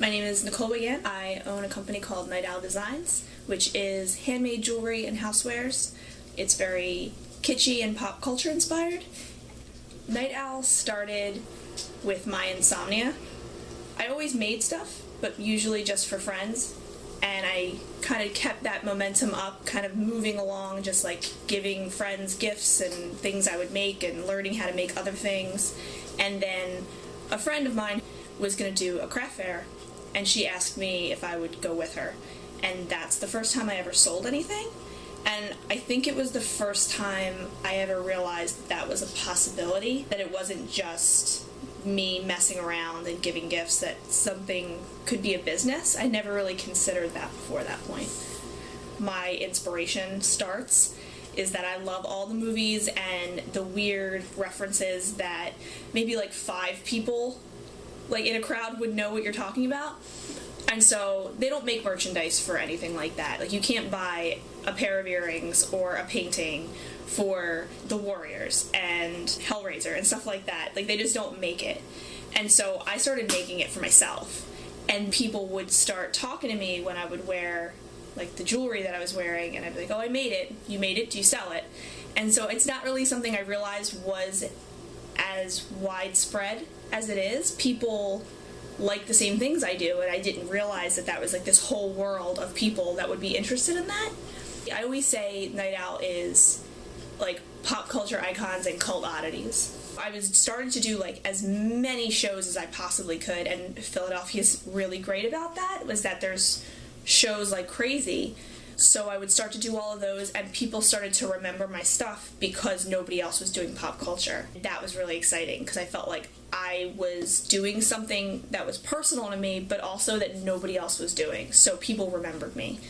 My name is Nicole Wigan. I own a company called Night Owl Designs, which is handmade jewelry and housewares. It's very kitschy and pop culture inspired. Night Owl started with my insomnia. I always made stuff, but usually just for friends. And I kind of kept that momentum up, kind of moving along, just like giving friends gifts and things I would make and learning how to make other things. And then a friend of mine was going to do a craft fair, and she asked me if I would go with her. And that's the first time I ever sold anything. And I think it was the first time I ever realized that was a possibility, that it wasn't just me messing around and giving gifts, that something could be a business. I never really considered that before that point. My inspiration starts is that I love all the movies and the weird references that maybe like 5 people like in a crowd would know what you're talking about. And so they don't make merchandise for anything like that. Like, you can't buy a pair of earrings or a painting for the Warriors and Hellraiser and stuff like that. Like, they just don't make it. And so I started making it for myself. And people would start talking to me when I would wear, like, the jewelry that I was wearing. And I'd be like, oh, I made it. You made it? Do you sell it? And so it's not really something I realized was as widespread as it is. People like the same things I do, and I didn't realize that that was like this whole world of people that would be interested in that. I always say Night Owl is like pop culture icons and cult oddities. I was starting to do like as many shows as I possibly could, and Philadelphia's really great about that, was that there's shows like crazy. So I would start to do all of those, and people started to remember my stuff because nobody else was doing pop culture. That was really exciting because I felt like I was doing something that was personal to me, but also that nobody else was doing. So people remembered me.